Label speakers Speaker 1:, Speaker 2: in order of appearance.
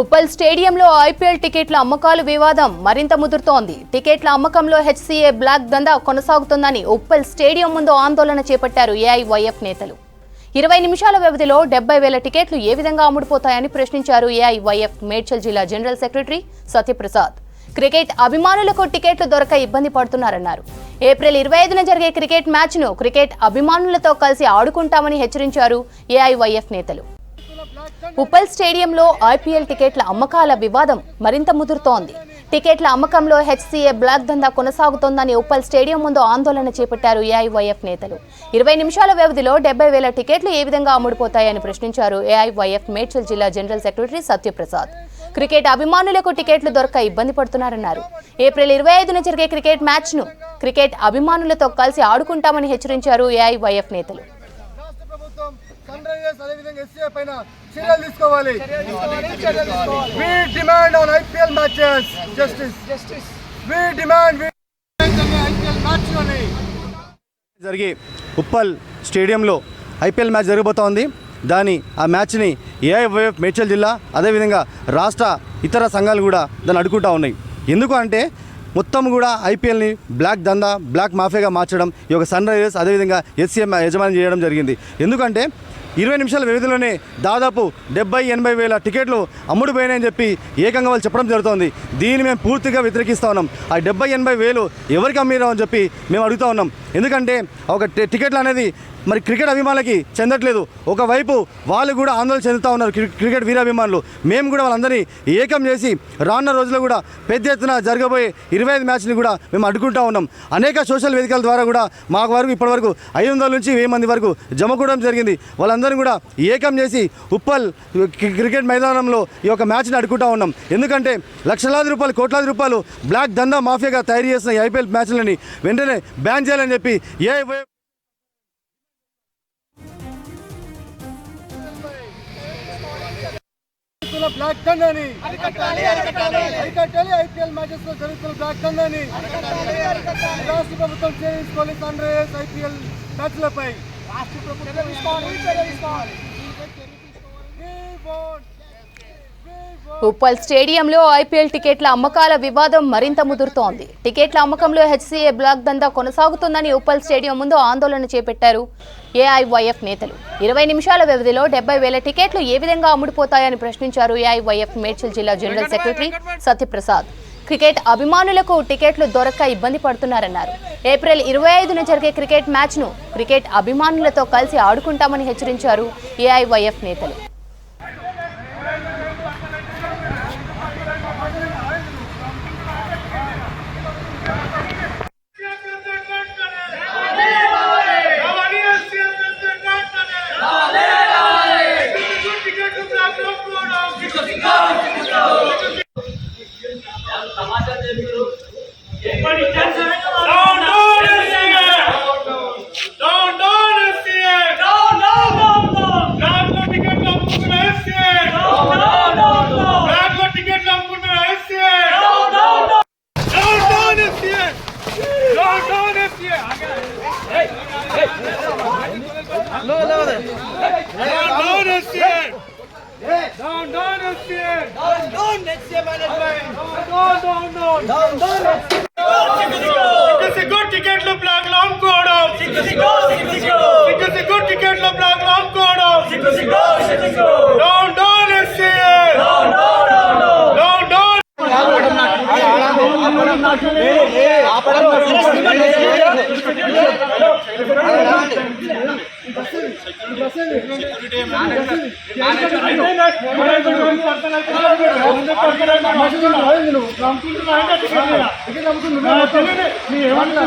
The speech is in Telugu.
Speaker 1: ఉప్పల్ స్టేడియంలో ఐపీఎల్ టికెట్ల అమ్మకాల వివాదం మరింత ముదురుతోంది. టికెట్ల అమ్మకంలో హెచ్సీఏ బ్లాక్ దందా కొనసాగుతుందని ఉప్పల్ స్టేడియం ముందు ఆందోళన చేపట్టారు ఏఐవైఎఫ్ నేతలు. 20 నిమిషాల వ్యవధిలో 70,000 టికెట్లు ఏ విధంగా అమ్ముడుపోతాయని ప్రశ్నించారు ఏఐవైఎఫ్ మేడ్చల్ జిల్లా జనరల్ సెక్రటరీ సత్యప్రసాద్. క్రికెట్ అభిమానులకు టికెట్లు దొరక ఇబ్బంది పడుతున్నారన్నారు. ఏప్రిల్ 25న జరిగే క్రికెట్ మ్యాచ్ను క్రికెట్ అభిమానులతో కలిసి ఆడుకుంటామని హెచ్చరించారు ఏఐవైఎఫ్ నేతలు. ఉప్పల్ స్టేడియంలో ఐపీఎల్ టికెట్ల అమ్మకాల వివాదం మరింత ముదురుతోంది. టికెట్ల అమ్మకంలో హెచ్సీఏ బ్లాక్ దందా కొనసాగుతోందని ఉప్పల్ స్టేడియం ముందు ఆందోళన చేపట్టారు ఏఐవైఎఫ్ నేతలు. 20 నిమిషాల వ్యవధిలో 70,000 టికెట్లు ఏ విధంగా అమ్ముడుపోతాయని ప్రశ్నించారు ఏఐవైఎఫ్ మేడ్చల్ జిల్లా జనరల్ సెక్రటరీ సత్యప్రసాద్. క్రికెట్ అభిమానులకు టికెట్లు దొరక ఇబ్బంది పడుతున్నారన్నారు. ఏప్రిల్ 25న జరిగే క్రికెట్ మ్యాచ్ను క్రికెట్ అభిమానులతో కలిసి ఆడుకుంటామని హెచ్చరించారు ఏఐవైఎఫ్ నేతలు.
Speaker 2: జరిగే ఉప్పల్ స్టేడియంలో ఐపీఎల్ మ్యాచ్ జరగబోతోంది. ఆ మ్యాచ్ని ఏఐవైఎఫ్ మేడ్చల్ జిల్లా అదేవిధంగా రాష్ట్ర ఇతర సంఘాలు కూడా దాన్ని అడ్డుకుంటూ ఉన్నాయి. ఎందుకు అంటే మొత్తం కూడా ఐపీఎల్ని బ్లాక్ దందా బ్లాక్ మాఫియాగా మార్చడం ఈ యొక్క సన్ రైజర్స్ అదేవిధంగా ఎస్సీఎం యజమాని చేయడం జరిగింది. ఎందుకంటే 20 నిమిషాల వ్యవధిలోనే దాదాపు 70-80 వేల టికెట్లు అమ్ముడుపోయినాయని చెప్పి ఏకంగా వాళ్ళు చెప్పడం జరుగుతోంది. దీన్ని మేము పూర్తిగా వ్యతిరేకిస్తూ ఉన్నాం. ఆ 70-80 వేలు ఎవరికి అమ్మిరావు అని చెప్పి మేము అడుగుతూ ఉన్నాం. ఎందుకంటే ఒక టికెట్లు అనేది మరి క్రికెట్ అభిమానులకి చెందట్లేదు. ఒకవైపు వాళ్ళు కూడా ఆందోళన చెందుతూ ఉన్నారు క్రికెట్ వీరాభిమానులు. మేము కూడా వాళ్ళందరినీ ఏకం చేసి రానున్న రోజుల్లో కూడా పెద్ద ఎత్తున జరగబోయే 25 మ్యాచ్ని కూడా మేము అడ్డుకుంటూ ఉన్నాం. అనేక సోషల్ వేదికల ద్వారా కూడా మాకు వరకు ఇప్పటివరకు 500 నుంచి 1000 మంది వరకు జమ కూడా జరిగింది. వాళ్ళందరూ కూడా ఏకం చేసి ఉప్పల్ క్రికెట్ మైదానంలో ఈ యొక్క మ్యాచ్ని అడ్డుకుంటూ ఉన్నాం. ఎందుకంటే లక్షలాది రూపాయలు కోట్లాది రూపాయలు బ్లాక్ దందా మాఫియాగా తయారు చేసిన ఐపీఎల్ మ్యాచ్లని వెంటనే బ్యాన్ చేయాలని చెప్పి
Speaker 3: బ్లాక్ దందాని అరికట్టాలి ఐపీఎల్ మ్యాచెస్ లో జరుగుతున్న బ్లాక్ దందాని రాష్ట్ర ప్రభుత్వం చేసుకోవాలి. సన్ రైజర్స్ ఐపీఎల్ మ్యాచ్లపై రాష్ట్ర ప్రభుత్వం
Speaker 1: ఉప్పల్ స్టేడియంలో ఐపీఎల్ టికెట్ల అమ్మకాల వివాదం మరింత ముదురుతోంది. టికెట్ల అమ్మకంలో హెచ్సీఏ బ్లాక్ దందా కొనసాగుతుందని ఉప్పల్ స్టేడియం ముందు ఆందోళన చేపట్టారు ఏఐవైఎఫ్ నేతలు. 20 నిమిషాల వ్యవధిలో 70,000 టికెట్లు ఏ విధంగా అమ్ముడుపోతాయని ప్రశ్నించారు ఏఐవైఎఫ్ మేడ్చల్ జిల్లా జనరల్ సెక్రటరీ సత్యప్రసాద్. క్రికెట్ అభిమానులకు టికెట్లు దొరక్క ఇబ్బంది పడుతున్నారన్నారు. ఏప్రిల్ 25న జరిగే క్రికెట్ మ్యాచ్ను క్రికెట్ అభిమానులతో కలిసి ఆడుకుంటామని హెచ్చరించారు ఏఐవైఎఫ్ నేతలు.
Speaker 3: టికెట్లు బ్లాక్ లో అమ్ముకోవడం టికెట్లు బ్లాక్ లో అమ్ముకోవడం down down SCA down down ఏమన్నా